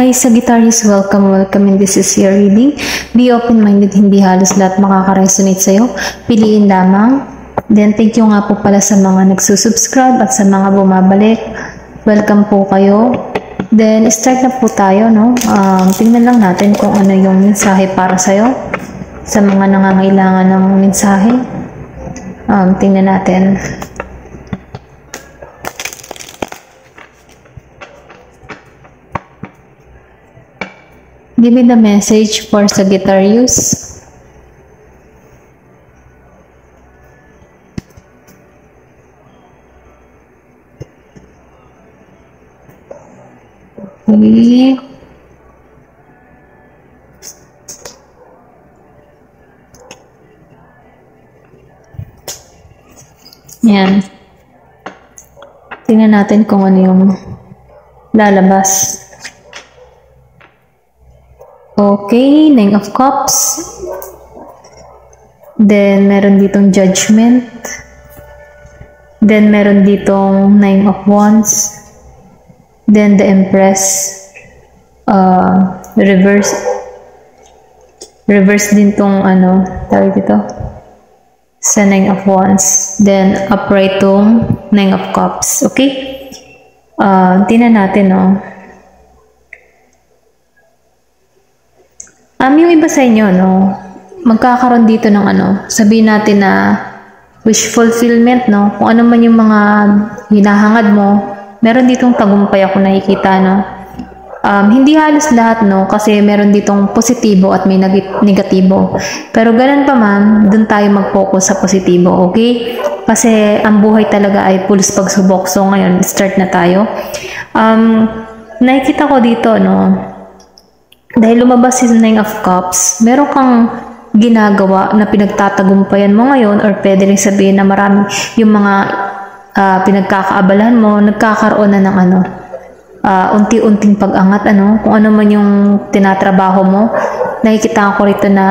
Hi Sagittarius, welcome in this is your reading. Be open-minded, hindi halos lahat makaka-resonate sa'yo. Piliin lamang. Then thank you nga po pala sa mga nagsusubscribe at sa mga bumabalik. Welcome po kayo. Then start na po tayo, no? Tingnan lang natin kung ano yung mensahe para sa'yo. Sa mga nangangailangan ng mensahe. Tingnan natin. Give me the message for Sagittarius. Okay. Yan. Tingnan natin kung ano yung lalabas. Okay, Nine of Cups. Then, meron ditong Judgment. Then, meron ditong Nine of Wands. Then, the Empress. Reverse. Reverse din tong ano, tawag dito. Sa Nine of Wands. Then, upright tong Nine of Cups. Okay? Tingnan natin, no. Yung iba sa inyo, no, magkakaroon dito ng ano, sabihin natin na wish fulfillment, no, kung ano man yung mga hinahangad mo, meron ditong tagumpay ako nakikita, no. Hindi halos lahat, no, kasi meron ditong positibo at may negatibo. Pero ganun pa man, dun tayo mag-focus sa positibo, okay? Kasi ang buhay talaga ay pulos pagsubok. So ngayon, start na tayo. Nakikita ko dito, no, dahil lumabas si Nine of Cups, meron kang ginagawa na pinagtatagumpayan mo ngayon, or pwede rin sabihin na marami yung mga pinagkakaabalahan mo, nagkakaroon na ng ano, unti-unting pag-angat, ano, kung ano man yung tinatrabaho mo. Nakikita ko rito na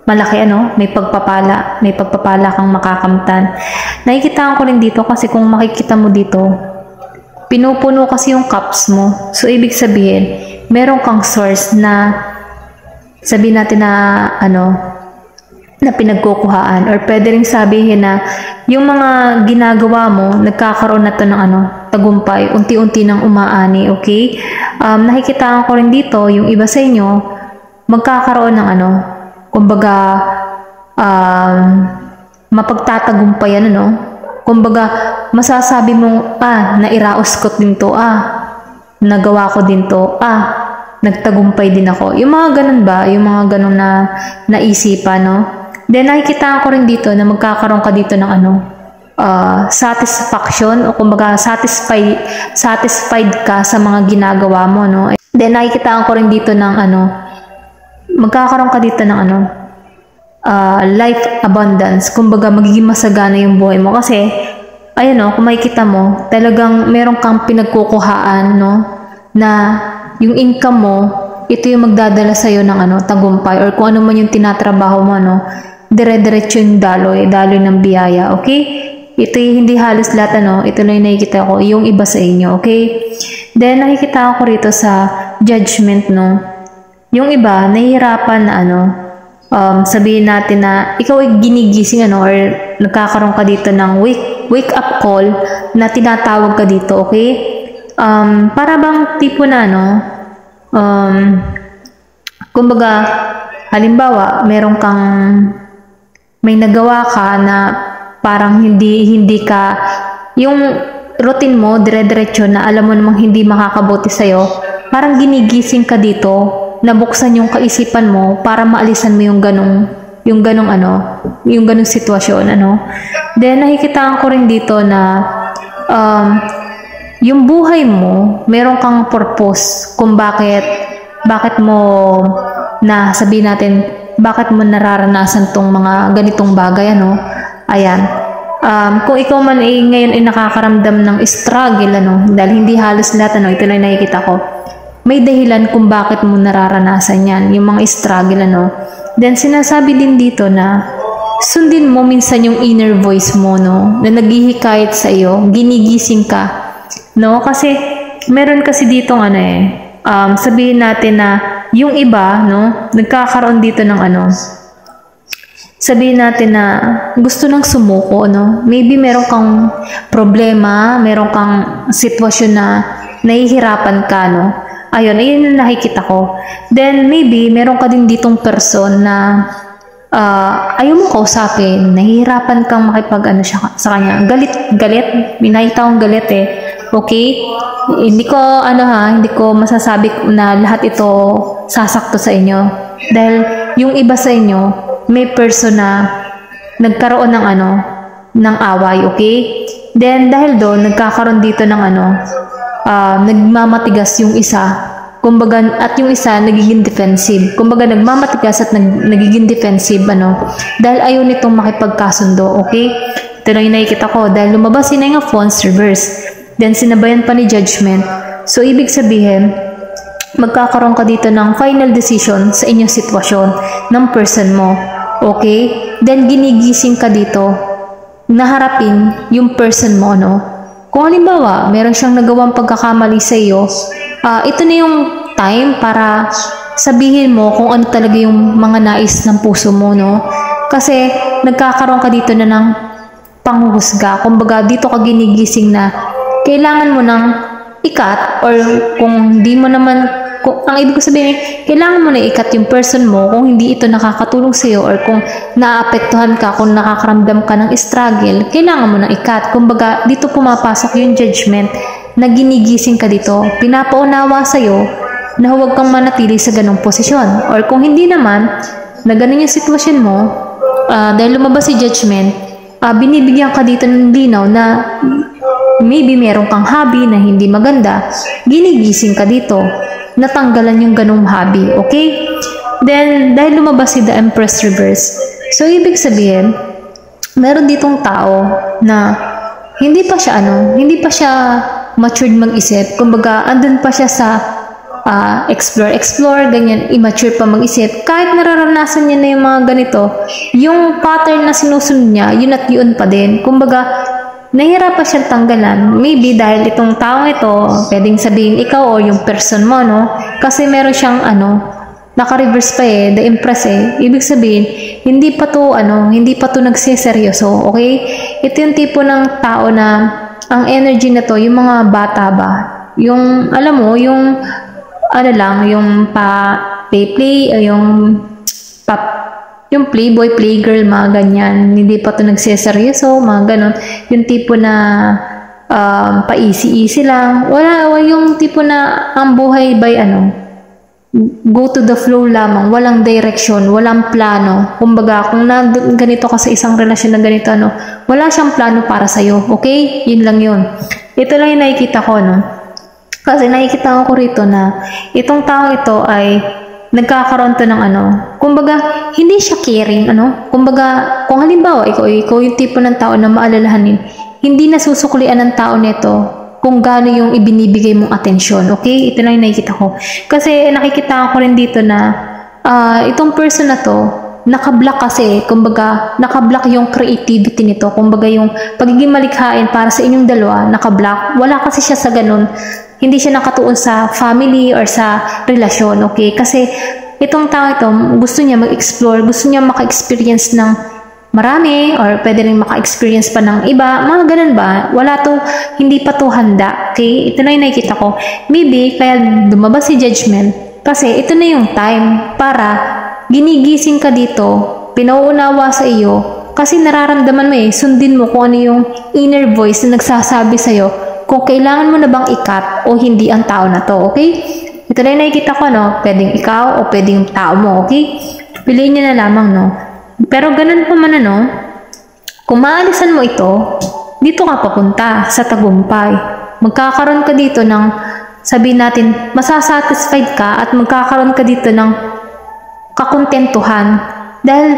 malaki, ano, may pagpapala kang makakamtan. Nakikita ko rin dito kasi kung makikita mo dito, pinupuno kasi yung cups mo. So, ibig sabihin, meron kang source na sabihin natin na ano, na pinagkukuhaan, or pwede rin sabihin na yung mga ginagawa mo, nagkakaroon na to ng ano, tagumpay, unti-unti nang umaani, okay? Nakikita ko rin dito, yung iba sa inyo, magkakaroon ng ano, kumbaga, mapagtatagumpayan, ano? Kumbaga, masasabi mong, nairaos ko din to, nagawa ko din to, nagtagumpay din ako. Yung mga ganun ba? Yung mga ganun na naisipan, no? Then, nakikita ko rin dito na magkakaroon ka dito ng ano, satisfaction, o kumbaga satisfied ka sa mga ginagawa mo, no? Then, nakikita ko rin dito ng ano, magkakaroon ka dito ng ano, life abundance. Kumbaga, magiging masagana yung buhay mo. Kasi, ayun, no, kung makikita mo, talagang meron kang pinagkukuhaan, no, na yung income mo, ito yung magdadala sa'yo ng ano, tagumpay, or kung ano man yung tinatrabaho mo, no, dire-diretso yung daloy ng biyaya, okay? Ito yung hindi halos lahat, ano, ito lang yung nakikita ko, yung iba sa inyo, okay? Then, nakikita ko rito sa Judgment, no, yung iba, nahihirapan na, ano, sabihin natin na ikaw ay ginigising, ano, or nagkakaroon ka dito ng wake up call na tinatawag ka dito, okay? Para bang tipo na, no, kumbaga, halimbawa, may nagawa ka na parang hindi ka, yung routine mo, dire-diretso na alam mo namang hindi makakabuti sa'yo, parang ginigising ka dito, nabuksan yung kaisipan mo para maalisan mo yung ganong ano, yung ganong sitwasyon, ano. Then, nakikita ko rin dito na, yung buhay mo, meron kang purpose kung bakit mo na sabihin natin, bakit mo nararanasan tong mga ganitong bagay, ano. Ayan. Kung ikaw man ngayon ay nakakaramdam ng struggle, ano, dahil hindi halos lahat, ano, ito lang nakikita ko, may dahilan kung bakit mo nararanasan yan, yung mga struggle, ano. Then, sinasabi din dito na sundin mo minsan yung inner voice mo, no, na naghihikayat sa iyo, ginigising ka, no, kasi meron kasi ditong ano sabihin natin na yung iba, no, nagkakaroon dito ng ano, sabihin natin na gusto nang sumuko, no? Maybe meron kang problema, meron kang sitwasyon na nahihirapan ka, no? Ayun yung nakikita ko. Then, maybe meron ka din ditong person na ayaw mo kausapin, nahihirapan kang makipag-ano sa kanya. Galit. Minahita akong galit Okay? Hindi ko masasabi na lahat ito sasakto sa inyo. Dahil yung iba sa inyo, may person na nagkaroon ng away, okay? Then, dahil doon, nagkakaroon dito ng nagmamatigas yung isa. Kumbaga, at yung isa, nagiging defensive. Kumbaga, nagmamatigas at nagiging defensive, dahil ayaw nitong makipagkasundo, okay? Ito lang yung nakikita ko. Dahil lumabas si Nine of Wands reverse. Then, sinabayan pa ni Judgment. So, ibig sabihin, magkakaroon ka dito ng final decision sa inyong sitwasyon ng person mo. Okay? Then, ginigising ka dito na harapin yung person mo, Kung halimbawa, meron siyang nagawang pagkakamali sa iyo, ito na yung time para sabihin mo kung ano talaga yung mga nais ng puso mo, Kasi, nagkakaroon ka dito na ng panghuhusga. Kumbaga, dito ka ginigising na kailangan mo ng ikat, or kung di mo naman, ang ibig ko sabihin, kailangan mo na ikat yung person mo kung hindi ito nakakatulong sa iyo, or kung naapektuhan ka, kung nakakaramdam ka ng struggle, kailangan mo na ikat. Kumbaga, dito pumapasok yung judgment na ginigising ka dito. Pinapaunawa sa iyo na huwag kang manatili sa ganong posisyon. Or kung hindi naman, na ganun yung sitwasyon mo, dahil lumabas si judgment, binibigyan ka dito ng linaw na maybe meron kang hobby na hindi maganda, ginigising ka dito. Natanggalan yung ganung hobby, okay? Then, dahil lumabas si the Empress reverse, so ibig sabihin, meron ditong tao na hindi pa siya matured mag-isip. Kumbaga, andun pa siya sa explore, ganyan, immature pa mag-isip. Kahit nararanasan niya na yung mga ganito, yung pattern na sinusunod niya, yun at yun pa din. Kumbaga, nahihirapan siyang tanggalan. Maybe dahil itong taong ito, pwedeng sabihin ikaw o yung person mo, Kasi meron siyang naka-reverse pa the Empress Ibig sabihin, hindi pa to nagseseryoso, okay? Ito yung tipo ng tao na ang energy na to, yung mga bata ba? Yung, alam mo, yung yung pa-play, yung playboy, playgirl, mga ganyan. Hindi pa to nagseseryoso, mga ganon. Yung tipo na pa-easy-easy lang. Wala yung tipo na ang buhay by go to the flow lamang. Walang direction, walang plano. Kumbaga, kung ganito ka sa isang relasyon na ganito, wala siyang plano para sa'yo. Okay? Yun lang yun. Ito lang yung nakikita ko, Kasi nakikita ko rito na itong taong ito ay nagkakaroon to ng kumbaga, hindi siya caring, kumbaga, kung halimbawa, ikaw yung tipo ng tao na maalalahanin, hindi nasusuklian ng tao nito kung gaano yung ibinibigay mong atensyon, okay? Ito lang yung nakikita ko. Kasi nakikita ko rin dito na, itong person na to, naka-block kasi, kumbaga, naka-block yung creativity nito, kumbaga yung pagiging malikhain para sa inyong dalawa, naka-block. Wala kasi siya sa ganun. Hindi siya nakatuon sa family or sa relasyon, okay? Kasi itong tao ito, gusto niya mag-explore, gusto niya maka-experience ng marami, or pwede rin maka-experience pa ng iba, mga ganun ba? Hindi pa to handa, okay? Ito na yung nakikita ko. Maybe, kaya lumabas si judgment, kasi ito na yung time para ginigising ka dito, pinauunawa sa iyo, kasi nararamdaman mo sundin mo kung ano yung inner voice na nagsasabi sa iyo, kung kailangan mo na bang ikat o hindi ang tao na to, okay? Ito na yung nakikita ko, pwedeng ikaw o pwedeng yung tao mo, okay? Piliin niya na lamang, Pero ganun pa man, kung maalisan mo ito, dito ka papunta sa tagumpay. Magkakaroon ka dito ng, sabihin natin, masasatisfied ka at magkakaroon ka dito ng kakontentuhan. Dahil,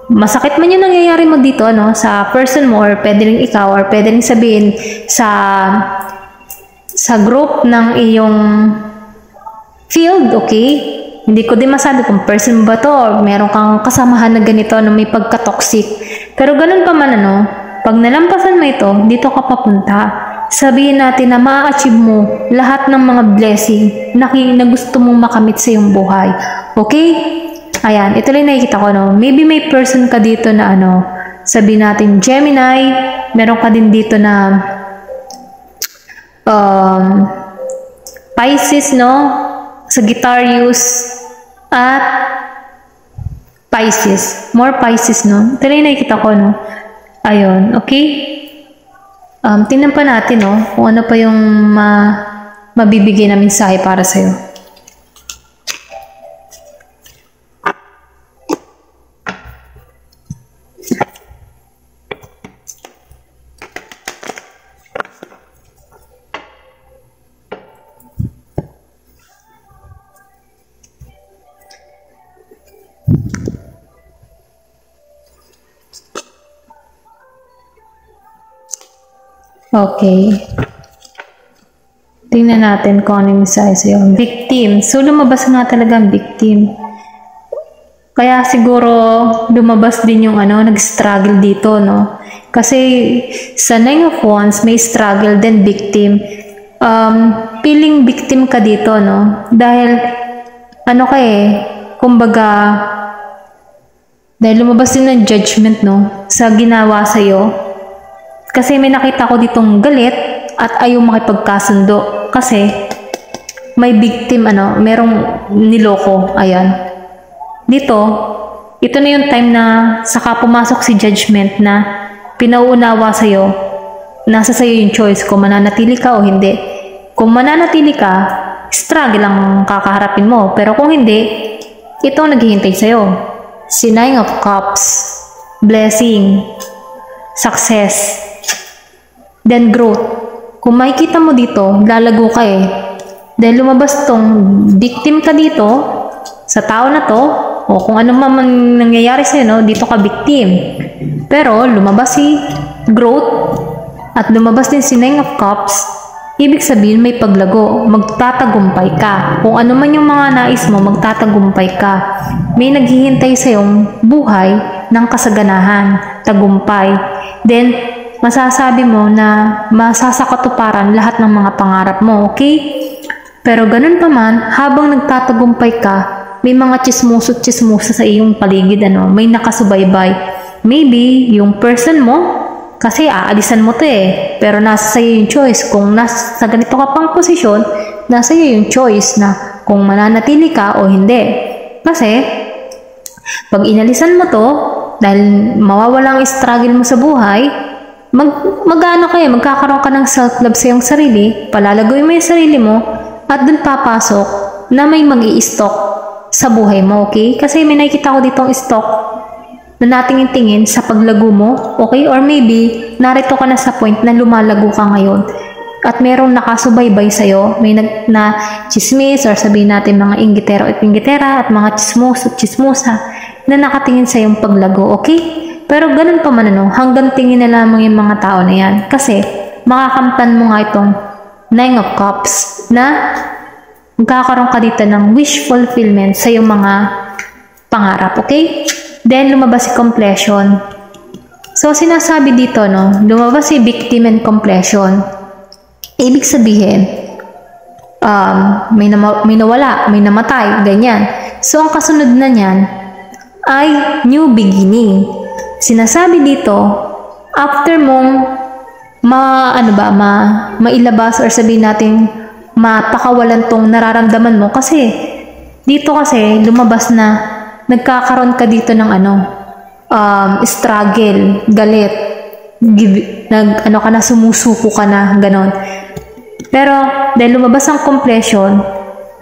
masakit man yung nangyayari mo dito, sa person mo, or pwede rin ikaw, or pwede rin sabihin sa group ng iyong field, okay? Hindi ko din masabi kung person ba to, or meron kang kasamahan na ganito na may pagka-toxic. Pero ganun pa man, pag nalampasan mo ito, dito ka papunta. sabihin natin na ma-achieve mo lahat ng mga blessing na gusto mong makamit sa iyong buhay. Okay? Ayan, ito lang nakikita ko, no? Maybe may person ka dito na sabihin natin Gemini, meron ka din dito na Pisces, no? Sagittarius, at Pisces. More Pisces, no? Ito lang nakikita ko, no? Ayun, okay? Tingnan pa natin, no? Kung ano pa yung mabibigay na mensahe para sa'yo. Okay. Tingnan natin kung ano yung mensahe sa'yo. Victim. So, lumabas nga talaga ang victim. Kaya siguro, lumabas din yung nag-struggle dito, no? Kasi, sa 9 of Wands, may struggle din victim. Feeling victim ka dito, no? Dahil, kumbaga, dahil lumabas din ng judgment, no? Sa ginawa sa'yo. Kasi may nakita ko ditong galit at ayaw makipagkasundo. Kasi may victim, merong niloko. Ayan. Dito, ito na yung time na saka pumasok si judgment na pinauunawa sa'yo. Nasa sa'yo yung choice kung mananatili ka o hindi. Kung mananatili ka, struggle ang kakaharapin mo. Pero kung hindi, ito ang naghihintay sa'yo. Si 9 of Cups, blessing, success, then growth. Kung makikita mo dito, lalago ka Dahil lumabas tong victim ka dito, sa tao na to, o kung ano man nangyayari sa'yo, no, dito ka victim. Pero lumabas si growth, at lumabas din si 9 of Cups, ibig sabihin may paglago, magtatagumpay ka. Kung ano man yung mga nais mo, magtatagumpay ka. May naghihintay sa'yong buhay ng kasaganahan, tagumpay. Then, masasabi mo na masasakatuparan lahat ng mga pangarap mo, okay? Pero ganun pa man, habang nagtatagumpay ka, may mga chismoso-chismosa sa iyong paligid, may nakasubaybay. Maybe, yung person mo, kasi aalisan mo to pero nasa sa'yo yung choice. Kung nasa ganito ka pang posisyon, nasa iyo yung choice na kung mananatili ka o hindi. Kasi, pag inalisan mo to, dahil mawawalang struggle mo sa buhay, magkakaroon ka ng self-love sa iyong sarili, palalagoy mo yung sarili mo, at dun papasok na may mag-i-stock sa buhay mo, okay? Kasi may nakikita ko ditong stock na nating tingin sa paglago mo, okay? Or maybe, narito ka na sa point na lumalago ka ngayon at merong nakasubaybay sa'yo, may na chismis or sabihin natin mga inggitero at inggitera at mga chismosa na nakatingin sa iyong paglago, okay? Pero ganun pa man hanggang tingin na lamang yung mga tao na yan. Kasi makakamtan mo nga itong 9 of Cups na magkakaroon ka dito ng wish fulfillment sa iyong mga pangarap, okay? Then lumabas si completion. So sinasabi dito, lumabas si victim and completion. Ibig sabihin, may nawala, may namatay, ganyan. So ang kasunod na niyan ay new beginning. Sinasabi dito, after mong mailabas or sabihin natin mapakawalan tong nararamdaman mo, kasi dito kasi lumabas na nagkakaroon ka dito ng struggle, galit, sumusuko ka na, ganon. Pero dahil lumabas ang completion,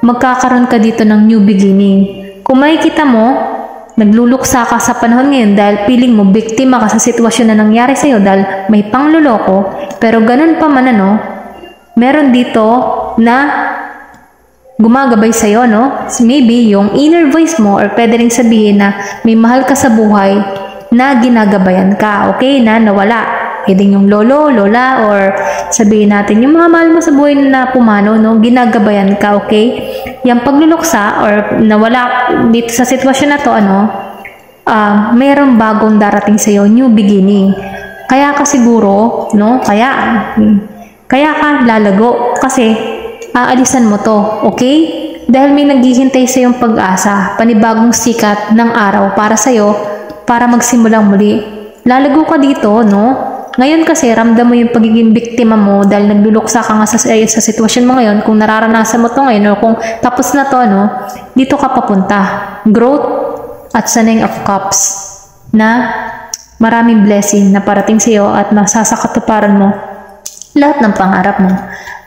magkakaroon ka dito ng new beginning. Kung makikita mo, nagluluksa ka sa panahon ngayon dahil feeling mo biktima ka sa sitwasyon na nangyari sa'yo dahil may pangluloko, pero ganun pa man meron dito na gumagabay sa'yo, maybe yung inner voice mo, or pwede rin sabihin na may mahal ka sa buhay na ginagabayan ka, okay, na nawala. Pwede yung lolo, lola, or sabihin natin yung mga mahal mo sa buhay na pumano, ginagabayan ka, okay? Yung pagluluksa or nawala dito sa sitwasyon na to, mayroong bagong darating sa iyo, new beginning. Kaya ka siguro, kaya Kaya ka lalago kasi aalisan mo to, okay? Dahil may naghihintay sa yung pag-asa, panibagong sikat ng araw para sa'yo, para magsimulang muli. Lalago ka dito, no? Ngayon kasi, ramdam mo yung pagiging biktima mo dahil nagluluksa ka nga sa sitwasyon mo ngayon. Kung nararanasan mo to ngayon o kung tapos na to, no? Dito ka papunta. Growth at sa Nine of Cups na maraming blessing na parating sa iyo at masasakatuparan mo lahat ng pangarap mo.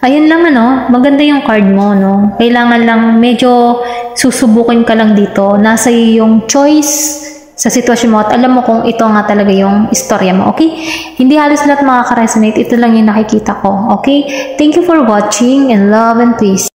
Ayun lang maganda yung card mo, no? Kailangan lang medyo susubukin ka lang dito. Nasa yung choice sa sitwasyon mo at alam mo kung ito nga talaga yung istorya mo, okay? Hindi halos lahat makaka-resonate. Ito lang yung nakikita ko, okay? Thank you for watching and love and peace.